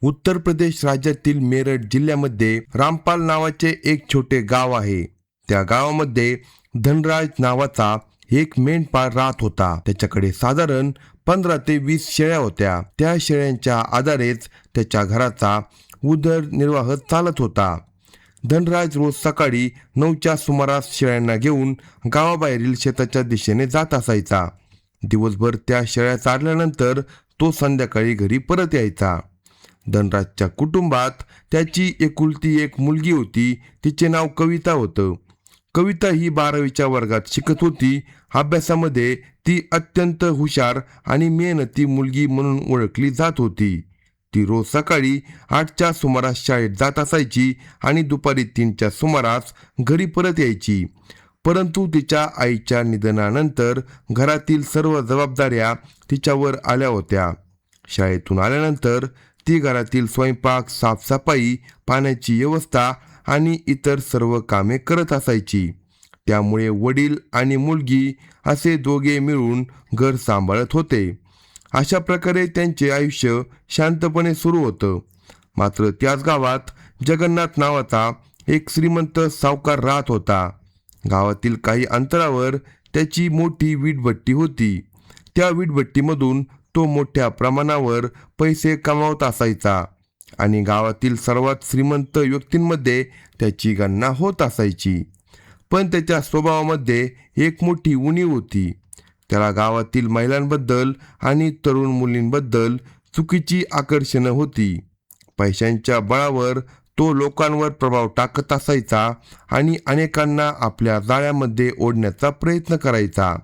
उत्तर प्रदेश राज्यातील मेरठ जिल्ह्यामध्ये रामपाल नावाचे एक छोटे गाव आहे. त्या गावामध्ये धनराज नावाचा एक मेंढपाळ राहत होता. त्याच्याकडे साधारण 15 ते 20 शेळ्या होत्या. त्या शेळ्यांच्या आधारेच त्याच्या घराचा उदरनिर्वाह चालत होता. धनराज रोज सकाळी 9च्या सुमारास शेळ्यांना घेऊन गावाबाहेरील शेताच्या दिशेने जात असायचा. दिवसभर त्या शेळ्या चारल्यानंतर तो संध्याकाळी घरी परत यायचा. धनराजच्या कुटुंबात त्याची एकुलती एक मुलगी होती. तिचे नाव कविता होतं. कविता ही 12वीच्या वर्गात शिकत होती. अभ्यासामध्ये ती अत्यंत हुशार आणि मेहनती मुलगी म्हणून ओळखली जात होती. ती रोज सकाळी 8च्या सुमारास शाळेत जात असायची आणि दुपारी 3च्या सुमारास घरी परत यायची. परंतु तिच्या आईच्या निधनानंतर घरातील सर्व जबाबदाऱ्या तिच्यावर आल्या होत्या. शाळेतून आल्यानंतर ती घरातील स्वयंपाक, साफसफाई, पाण्याची व्यवस्था आणि इतर सर्व कामे करत असायची. त्यामुळे वडील आणि मुलगी असे दोघे मिळून घर सांभाळत होते. अशा प्रकारे त्यांचे आयुष्य शांतपणे सुरू होतं. मात्र त्याच गावात जगन्नाथ नावाचा एक श्रीमंत सावकार राहत होता. गावातील काही अंतरावर त्याची मोठी वीटभट्टी होती. त्या वीटभट्टीमधून तो मोठ्या प्रमाणावर पैसे कमावत असायचा आणि गावातील सर्वात श्रीमंत व्यक्तींमध्ये त्याची गणना होत असायची. पण त्याच्या स्वभावामध्ये एक मोठी उणीव होती. त्याला गावातील महिलांबद्दल आणि तरुण मुलींबद्दल चुकीची आकर्षणं होती. पैशांच्या बळावर तो लोकांवर प्रभाव टाकत असायचा आणि अनेकांना आपल्या जाळ्यामध्ये ओढण्याचा प्रयत्न करायचा.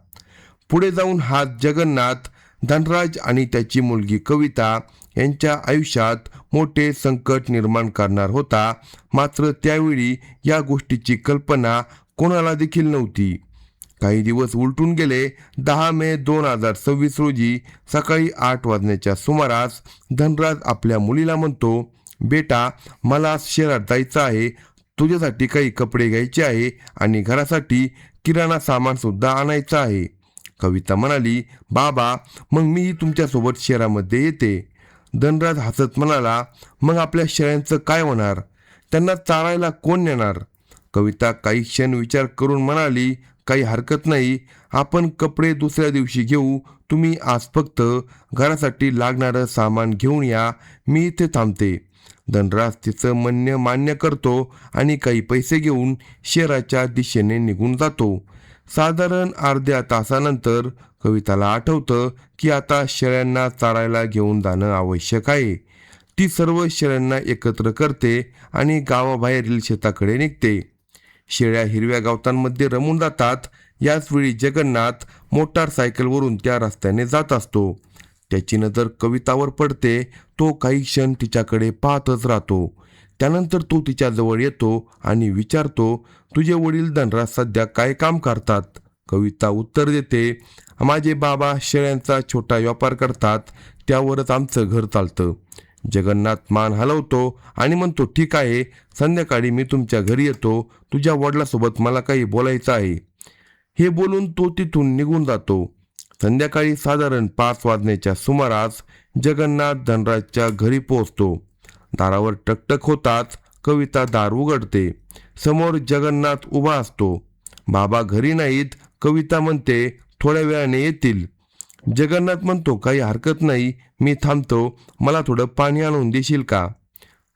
पुढे जाऊन हा जगन्नाथ धनराज आणि त्याची मुलगी कविता यांच्या आयुष्यात मोठे संकट निर्माण करणार होता. मात्र त्यावेळी या गोष्टीची कल्पना कोणाला देखील नव्हती. काही दिवस उलटून गेले. 10 मे 2026 रोजी सकाळी 8 वाजण्याच्या सुमारास धनराज आपल्या मुलीला म्हणतो, बेटा, मला शहरात जायचं आहे. तुझ्यासाठी काही कपडे घ्यायचे आहे आणि घरासाठी किराणा सामान सुद्धा आणायचं आहे. कविता म्हणाली, बाबा, मग मीही तुमच्यासोबत शहरामध्ये येते. धनराज हसत म्हणाला, मग आपल्या शेळ्यांचं काय होणार? त्यांना चारायला कोण नेणार? कविता काही क्षण विचार करून म्हणाली, काही हरकत नाही. आपण कपडे दुसऱ्या दिवशी घेऊ. तुम्ही आज फक्त घरासाठी लागणारं सामान घेऊन या. मी इथे थांबते. धनराज तिचं म्हणणं मान्य करतो आणि काही पैसे घेऊन शहराच्या दिशेने निघून जातो. साधारण अर्ध्या तासानंतर कविताला आठवतं की आता शेळ्यांना चारायला घेऊन जाणं आवश्यक आहे. ती सर्व शेळ्यांना एकत्र करते आणि गावाबाहेरील शेताकडे निघते. शेळ्या हिरव्या गवतांमध्ये रमून जातात. याचवेळी जगन्नाथ मोटारसायकलवरून त्या रस्त्याने जात असतो. त्याची नजर कवितावर पडते. तो काही क्षण तिच्याकडे पाहतच राहतो. त्यानंतर तो तिच्याजवळ येतो आणि विचारतो, तुझे वडील धनराज सध्या काय काम करतात? कविता उत्तर देते, माझे बाबा शेळ्यांचा छोटा व्यापार करतात. त्यावरच आमचं घर चालतं. जगन्नाथ मान हलवतो आणि म्हणतो, ठीक आहे, संध्याकाळी मी तुमच्या घरी येतो. तुझ्या वडिलांसोबत मला काही बोलायचं आहे. हे बोलून तो तिथून निघून जातो. संध्याकाळी साधारण 5 वाजण्याच्या सुमारास जगन्नाथ धनराजच्या घरी पोहोचतो. दारावर टकटक होताच कविता दार उघडते. समोर जगन्नाथ उभा असतो. बाबा घरी नाहीत. कविता म्हणते, थोड्या वेळाने येतील. जगन्नाथ म्हणतो, काही हरकत नाही, मी थांबतो. मला थोडं पाणी आणून देशील का?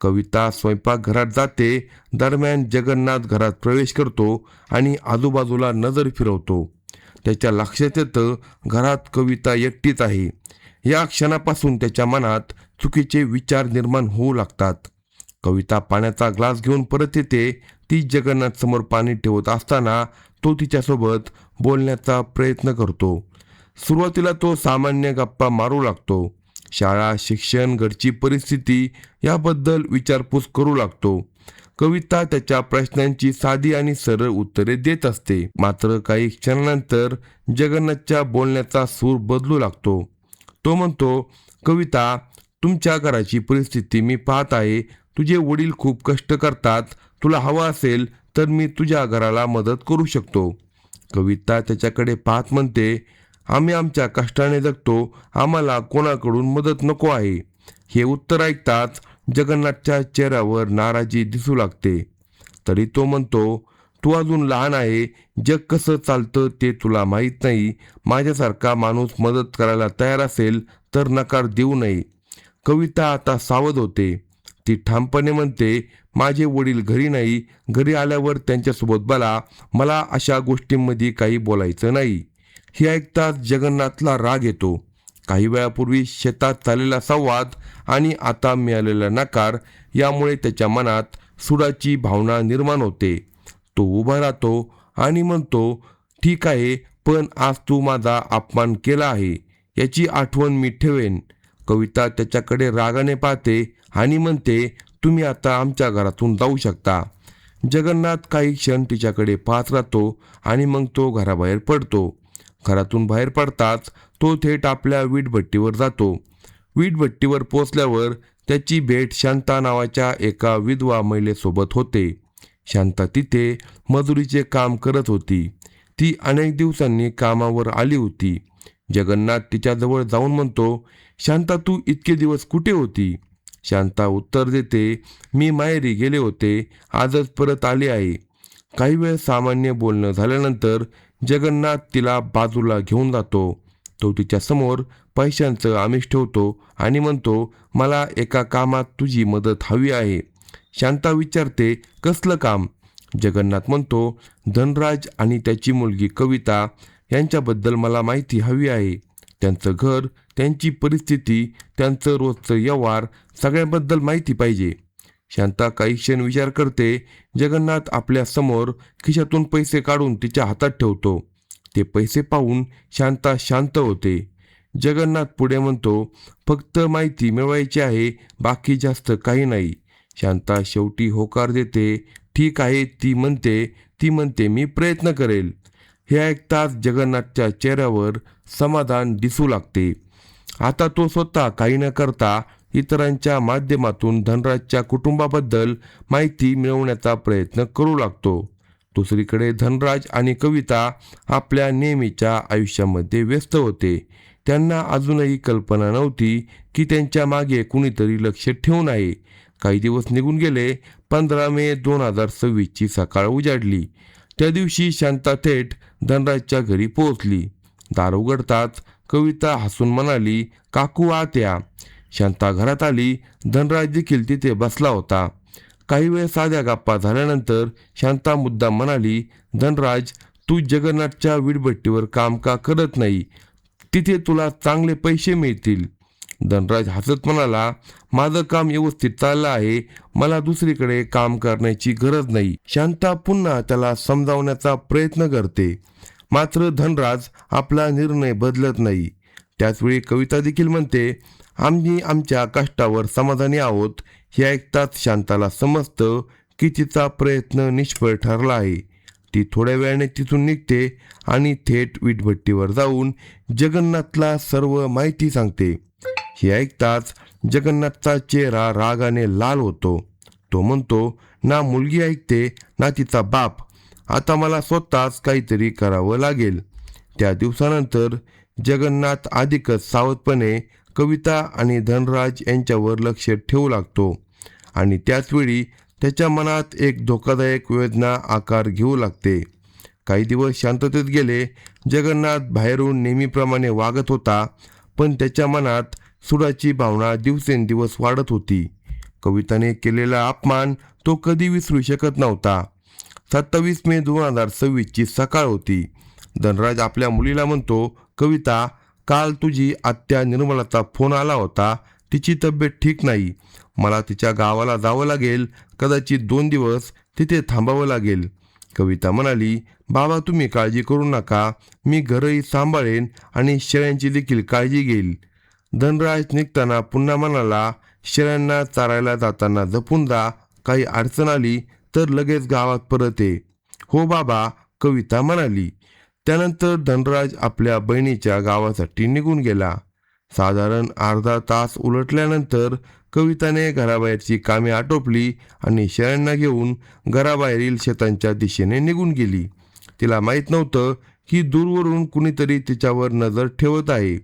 कविता स्वयंपाकघरात जाते. दरम्यान जगन्नाथ घरात प्रवेश करतो आणि आजूबाजूला नजर फिरवतो. त्याच्या लक्षात येतं घरात कविता एकटीच आहे. या क्षणापासून त्याच्या मनात चुकीचे विचार निर्माण होऊ लागतात. कविता पाण्याचा ग्लास घेऊन परत येते. ती जगन्नाथ समोर पाणी ठेवत असताना तो तिच्यासोबत बोलण्याचा प्रयत्न करतो. सुरुवातीला तो सामान्य गप्पा मारू लागतो. शाळा, शिक्षण, घरची परिस्थिती याबद्दल विचारपूस करू लागतो. कविता त्याच्या प्रश्नांची साधी आणि सरळ उत्तरे देत असते. मात्र काही क्षणानंतर जगन्नाथच्या बोलण्याचा सूर बदलू लागतो. तो म्हणतो, कविता, तुमच्या घराची परिस्थिती मी पाहत आहे. तुझे वडील खूप कष्ट करतात. तुला हवं असेल तर मी तुझ्या घराला मदत करू शकतो. कविता त्याच्याकडे पाहत म्हणते, आम्ही आमच्या कष्टाने जगतो. आम्हाला कोणाकडून मदत नको आहे. हे उत्तर ऐकताच जगन्नाथच्या चेहऱ्यावर नाराजी दिसू लागते. तरी तो म्हणतो, तू अजून लहान आहे, जग कसं चालतं ते तुला माहीत नाही. माझ्यासारखा माणूस मदत करायला तयार असेल तर नकार देऊ नये. कविता आता सावध होते. ती ठामपणे म्हणते, माझे वडील घरी नाही, घरी आल्यावर त्यांच्यासोबत बोला, मला अशा गोष्टींमध्ये काही बोलायचं नाही. हे ऐकताच जगन्नाथला राग येतो. काही वेळापूर्वी शेतात झालेला संवाद आणि आता मिळालेला नकार यामुळे त्याच्या मनात सुडाची भावना निर्माण होते. तो उभा राहतो आणि म्हणतो, ठीक आहे, पण आज तू माझा अपमान केला आहे, याची आठवण मी ठेवेन. कविता त्याच्याकडे रागाने पाहते आणि म्हणते, तुम्ही आता आमच्या घरातून जाऊ शकता. जगन्नाथ काही क्षण तिच्याकडे पाहत राहतो आणि मग तो घराबाहेर पडतो. घरातून बाहेर पडताच तो थेट आपल्या वीटभट्टीवर जातो. वीटभट्टीवर पोचल्यावर त्याची भेट शांता नावाच्या एका विधवा महिलेसोबत होते. शांता तिथे मजुरीचे काम करत होती. ती अनेक दिवसांनी कामावर आली होती. जगन्नाथ तिच्याजवळ जाऊन म्हणतो, शांता, तू इतके दिवस कुठे होती? शांता उत्तर देते, मी माहेरी गेले होते, आजच परत आले आहे. काही वेळ सामान्य बोलणं झाल्यानंतर जगन्नाथ तिला बाजूला घेऊन जातो. तो तिच्या समोर पैशांचं आमिष ठेवतो आणि म्हणतो, मला एका कामात तुझी मदत हवी आहे. शांता विचारते, कसलं काम? जगन्नाथ म्हणतो, धनराज आणि त्याची मुलगी कविता यांच्याबद्दल मला माहिती हवी आहे. त्यांचं घर, त्यांची परिस्थिती, त्यांचं रोजचं व्यवहार सगळ्याबद्दल माहिती पाहिजे. शांता काही क्षण विचार करते. जगन्नाथ आपल्या समोर खिशातून पैसे काढून तिच्या हातात ठेवतो. ते पैसे पाहून शांता शांत होते. जगन्नाथ पुढे म्हणतो, फक्त माहिती मिळवायची आहे, बाकी जास्त काही नाही. शांता शेवटी होकार देते. ठीक आहे, ती म्हणते मी प्रयत्न करेल. हे ऐकताच जगन्नाथच्या चेहऱ्यावर समाधान दिसू लागते. आता तो स्वतः काही न करता इतरांच्या माध्यमातून धनराजच्या कुटुंबाबद्दल माहिती मिळवण्याचा प्रयत्न करू लागतो. दुसरीकडे धनराज आणि कविता आपल्या नेहमीच्या आयुष्यामध्ये व्यस्त होते. त्यांना अजूनही कल्पना नव्हती की त्यांच्या मागे कुणीतरी लक्ष ठेवून आहे. काही दिवस निघून गेले. 15 मे 2026 सकाळ उजाडली. त्या दिवशी शांता थेट धनराजच्या घरी पोहोचली. दार उघडताच कविता हसून म्हणाली, काकू आत या. शांता घरात आली. धनराज देखील तिथे बसला होता. काही वेळ साध्या गप्पा झाल्यानंतर शांता मुद्दाम म्हणाली, धनराज, तू जगन्नाथच्या वीटभट्टीवर काम का करत नाही? तिथे तुला चांगले पैसे मिळतील. धनराज हसत म्हणाला, माझं काम व्यवस्थित चाललं आहे, मला दुसरीकडे काम करण्याची गरज नाही. शांता पुन्हा त्याला समजावण्याचा प्रयत्न करते, मात्र धनराज आपला निर्णय बदलत नाही. त्याचवेळी कविता देखील म्हणते, आम्ही आमच्या कष्टावर समाधानी आहोत. हे ऐकताच शांताला समजतं की तिचा प्रयत्न निष्फळ ठरला आहे. ती थोड्या वेळाने तिथून निघते आणि थेट वीटभट्टीवर जाऊन जगन्नाथला सर्व माहिती सांगते. हे ऐकताच जगन्नाथचा चेहरा रागाने लाल होतो. तो म्हणतो, ना मुलगी ऐकते ना तिचा बाप. आता मला स्वतःच काहीतरी करावं लागेल. त्या दिवसानंतर जगन्नाथ अधिकच सावधपणे कविता आणि धनराज यांच्यावर लक्ष ठेवू लागतो आणि त्याचवेळी त्याच्या मनात एक धोकादायक वेदना आकार घेऊ लागते. काही दिवस शांततेत गेले. जगन्नाथ बाहेरून नेहमीप्रमाणे वागत होता, पण त्याच्या मनात सुडाची भावना दिवसेंदिवस वाढत होती. कविताने केलेला अपमान तो कधी विसरू शकत नव्हता. 27 मे 2026 सकाळ होती. धनराज आपल्या मुलीला म्हणतो, कविता, काल तुझी आत्या निर्मलाचा फोन आला होता. तिची तब्येत ठीक नाही. मला तिच्या गावाला जावं लागेल. कदाचित 2 दिवस तिथे थांबावं लागेल. कविता म्हणाली, बाबा, तुम्ही काळजी करू नका. मी घरही सांभाळेन आणि शेळ्यांची देखील काळजी घेईल. धनराज निघताना पुन्हा म्हणाला, शेळ्यांना चारायला जाताना जपून जा. काही अडचण आली तर लगेच गावात परत ये. हो बाबा, कविता म्हणाली. त्यानंतर धनराज आपल्या बहिणीच्या गावासाठी निघून गेला. साधारण अर्धा तास उलटल्यानंतर कविताने घराबाहेरची कामे आटोपली आणि शेळ्यांना घेऊन घराबाहेरील शेतांच्या दिशेने निघून गेली. तिला माहीत नव्हतं की दूरवरून कुणीतरी तिच्यावर नजर ठेवत आहे.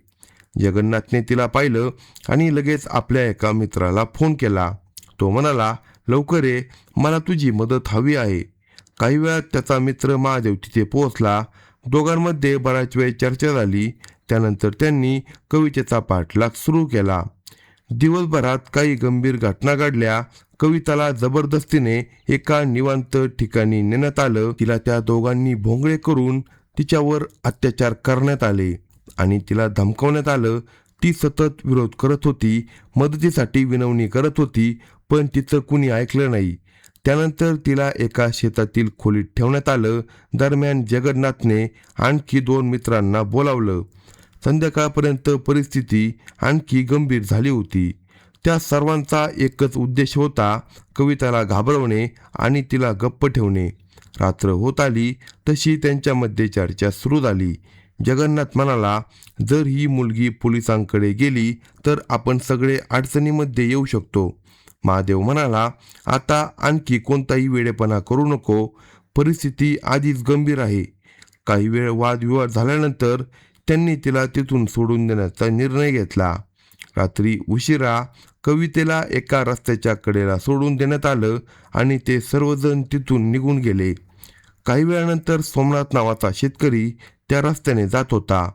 जगन्नाथने तिला पाहिलं आणि लगेच आपल्या एका मित्राला फोन केला. तो म्हणाला, लवकर ये, मला तुझी मदत हवी आहे. काही वेळात त्याचा मित्र महादेव तिथे पोहोचला. दोघांमध्ये बराच वेळ चर्चा झाली. त्यानंतर त्यांनी कवितेचा पाठलाग सुरू केला. दिवसभरात काही गंभीर घटना घडल्या. कविताला जबरदस्तीने एका निवांत ठिकाणी नेण्यात आलं. तिला त्या दोघांनी भोंगळे करून तिच्यावर अत्याचार करण्यात आले आणि तिला धमकावण्यात आलं. ती सतत विरोध करत होती, मदतीसाठी विनवणी करत होती, पण तिचं कुणी ऐकलं नाही. त्यानंतर तिला एका शेतातील खोलीत ठेवण्यात आलं. दरम्यान जगन्नाथने आणखी 2 मित्रांना बोलावलं. संध्याकाळपर्यंत परिस्थिती आणखी गंभीर झाली होती. त्या सर्वांचा एकच उद्देश होता, कविताला घाबरवणे आणि तिला गप्प ठेवणे. रात्र होत आली तशी त्यांच्यामध्ये चर्चा सुरू झाली. जगन्नाथ म्हणाला, जर ही मुलगी पोलिसांकडे गेली तर आपण सगळे अडचणीमध्ये येऊ शकतो. महादेव म्हणाला, आता आणखी कोणताही वेडेपणा करू नको, परिस्थिती आधीच गंभीर आहे. काही वेळ वादविवाद झाल्यानंतर त्यांनी तिला तिथून सोडून देण्याचा निर्णय घेतला. रात्री उशिरा कवितेला एका रस्त्याच्या कडेला सोडून देण्यात आलं आणि ते सर्वजण तिथून निघून गेले. काही वेळानंतर सोमनाथ नावाचा शेतकरी त्या रस्त्याने जात होता.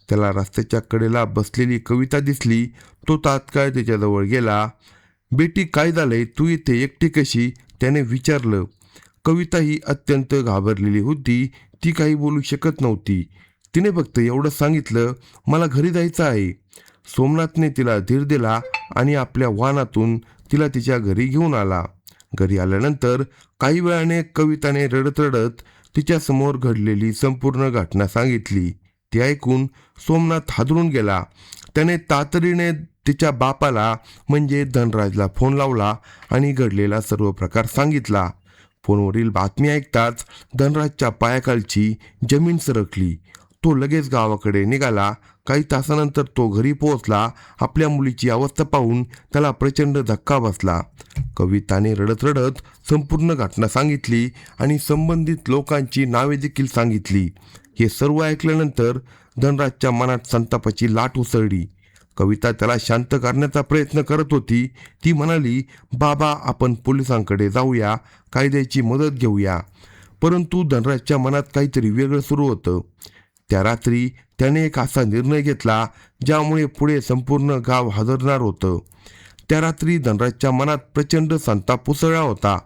त्याला रस्त्याच्या कडेला बसलेली कविता दिसली. तो तात्काळ तिच्याजवळ गेला. बेटी, काय झालंय, तू इथे एकटी कशी, त्याने विचारलं. कविता ही अत्यंत घाबरलेली होती. ती काही बोलू शकत नव्हती. तिने फक्त एवढंच सांगितलं, मला घरी जायचं आहे. सोमनाथने तिला धीर दिला आणि आपल्या वाहनातून तिला तिच्या घरी घेऊन आला. घरी आल्यानंतर काही वेळाने कविताने रडत रडत तिच्यासमोर घडलेली संपूर्ण घटना सांगितली. ती ऐकून सोमनाथ हादरून गेला. त्याने तातडीने तिच्या बापाला म्हणजे धनराजला फोन लावला आणि घडलेला सर्व प्रकार सांगितला. फोनवरील बातमी ऐकताच धनराजच्या पायाखालची जमीन सरकली. तो लगेच गावाकडे निघाला. काही तासानंतर तो घरी पोहोचला. आपल्या मुलीची अवस्था पाहून त्याला प्रचंड धक्का बसला. कविताने रडत रडत संपूर्ण घटना सांगितली आणि संबंधित लोकांची नावे देखील सांगितली. हे सर्व ऐकल्यानंतर धनराजच्या मनात संतापाची लाट उसळली. कविता त्याला शांत करण्याचा प्रयत्न करत होती. ती म्हणाली, बाबा, आपण पोलिसांकडे जाऊया, कायद्याची मदत घेऊया. परंतु धनराजच्या मनात काहीतरी वेगळं सुरू होतं. त्या रात्री त्याने एक असा निर्णय घेतला ज्यामुळे पुढे संपूर्ण गाव हादरणार होतं. त्या रात्री धनराजच्या मनात प्रचंड संताप उसळला होता.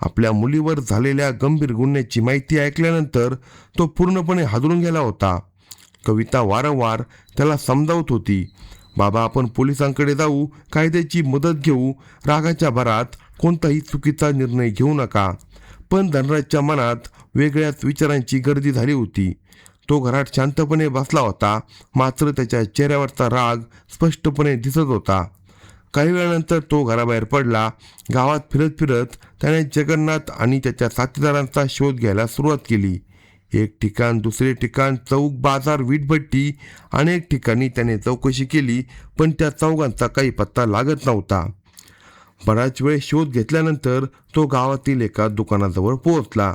आपल्या मुलीवर झालेल्या गंभीर गुन्ह्याची माहिती ऐकल्यानंतर तो पूर्णपणे हादरून गेला होता. कविता वारंवार त्याला समजावत होती, बाबा, आपण पोलिसांकडे जाऊ, कायद्याची मदत घेऊ, रागाच्या भरात कोणताही चुकीचा निर्णय घेऊ नका. पण धनराजच्या मनात वेगळ्याच विचारांची गर्दी झाली होती. तो घरात शांतपणे बसला होता, मात्र त्याच्या चेहऱ्यावरचा राग स्पष्टपणे दिसत होता. काही वेळानंतर तो घराबाहेर पडला. गावात फिरत फिरत त्याने जगन्नाथ आणि त्याच्या साथीदारांचा शोध घ्यायला सुरुवात केली. एक ठिकाण, दुसरे ठिकाण, चौक, बाजार, वीटभट्टी, अनेक ठिकाणी त्याने चौकशी केली, पण त्या चौघांचा काही पत्ता लागत नव्हता. बराच वेळ शोध घेतल्यानंतर तो गावातील एका दुकानाजवळ पोहोचला.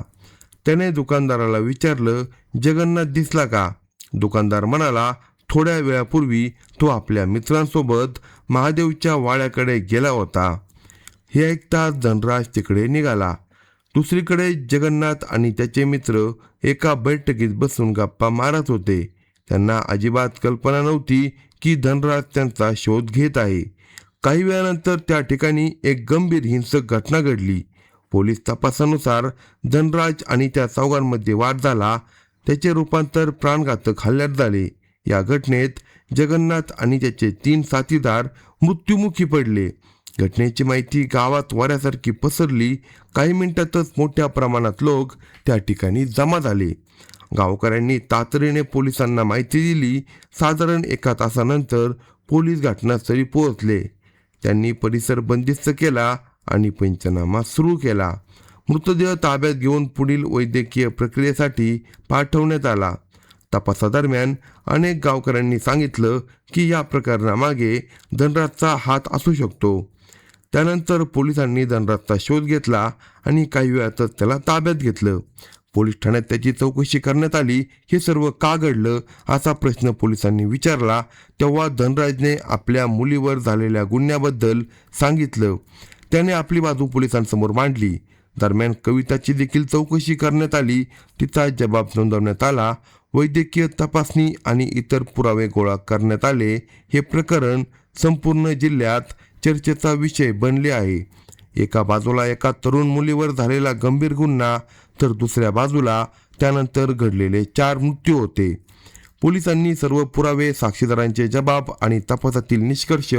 त्याने दुकानदाराला विचारलं, जगन्नाथ दिसला का? दुकानदार म्हणाला, थोड्या वेळापूर्वी तो आपल्या मित्रांसोबत महादेवच्या वाड्याकडे गेला होता. हे ऐकताच धनराज तिकडे निघाला. दुसरीकडे जगन्नाथ आणि त्याचे मित्र एका बैठकीत बसून गप्पा मारत होते. त्यांना अजिबात कल्पना नव्हती की धनराज त्यांचा शोध घेत आहे. काही वेळानंतर त्या ठिकाणी एक गंभीर हिंसक घटना घडली. पोलीस तपासानुसार धनराज आणि त्या चौघांमध्ये वाद झाला. त्याचे रूपांतर प्राणघातक हल्ल्यात झाले. या घटनेत जगन्नाथ आणि त्याचे 3 साथीदार मृत्युमुखी पडले. घटनेची माहिती गावात वाऱ्यासारखी पसरली. काही मिनिटातच मोठ्या प्रमाणात लोक त्या ठिकाणी जमा झाले. गावकऱ्यांनी तातडीने पोलिसांना माहिती दिली. साधारण 1 तासानंतर पोलीस घटनास्थळी पोहोचले. त्यांनी परिसर बंदिस्त केला आणि पंचनामा सुरू केला. मृतदेह ताब्यात घेऊन पुढील वैद्यकीय प्रक्रियेसाठी पाठवण्यात आला. तपासादरम्यान अनेक गावकऱ्यांनी सांगितलं की या प्रकरणामागे धनराजचा हात असू शकतो. त्यानंतर पोलिसांनी धनराजचा शोध घेतला आणि काही वेळातच त्याला ताब्यात घेतलं. पोलीस ठाण्यात त्याची चौकशी करण्यात आली. हे सर्व का घडलं असा प्रश्न पोलिसांनी विचारला. तेव्हा धनराजने आपल्या मुलीवर झालेल्या गुन्ह्याबद्दल सांगितलं. त्याने आपली बाजू पोलिसांसमोर मांडली. दरम्यान कविताची देखील चौकशी करण्यात आली. तिचा जबाब नोंदवण्यात आला. वैद्यकीय तपासणी आणि इतर पुरावे गोळा करण्यात आले. हे प्रकरण संपूर्ण जिल्ह्यात चर्चेचा विषय बनले आहे. एका बाजूला एका तरुण मुलीवर झालेला गंभीर गुन्हा, तर दुसऱ्या बाजूला त्यानंतर घडलेले 4 मृत्यू होते. पोलिसांनी सर्व पुरावे, साक्षीदारांचे जबाब आणि तपासातील निष्कर्ष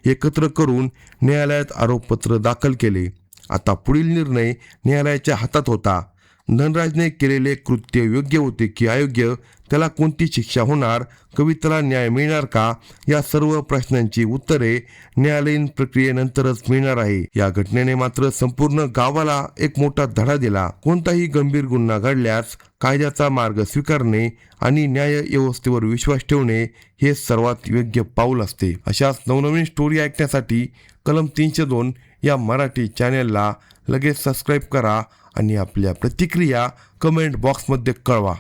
एकत्र करून न्यायालयात आरोपपत्र दाखल केले. आता पुढील निर्णय न्यायालयाच्या हातात होता. धनराजने केलेले कृत्य योग्य होते की अयोग्य, त्याला कोणती शिक्षा होणार, कवितेला न्याय मिळणार का, या सर्व प्रश्नांची उत्तरे न्यायालयीन प्रक्रियेनंतरच मिळणार आहे. या घटनेने मात्र संपूर्ण गावाला एक मोठा धडा दिला. कोणताही गंभीर गुन्हा घडल्यास कायद्याचा मार्ग स्वीकारणे आणि न्याय व्यवस्थेवर विश्वास ठेवणे हे सर्वात योग्य पाऊल असते. अशाच नवनवीन स्टोरी ऐकण्यासाठी कलम 302 या मराठी चॅनेलला लगेच सबस्क्राईब करा आणि आपल्या प्रतिक्रिया कमेंट बॉक्समध्ये कळवा.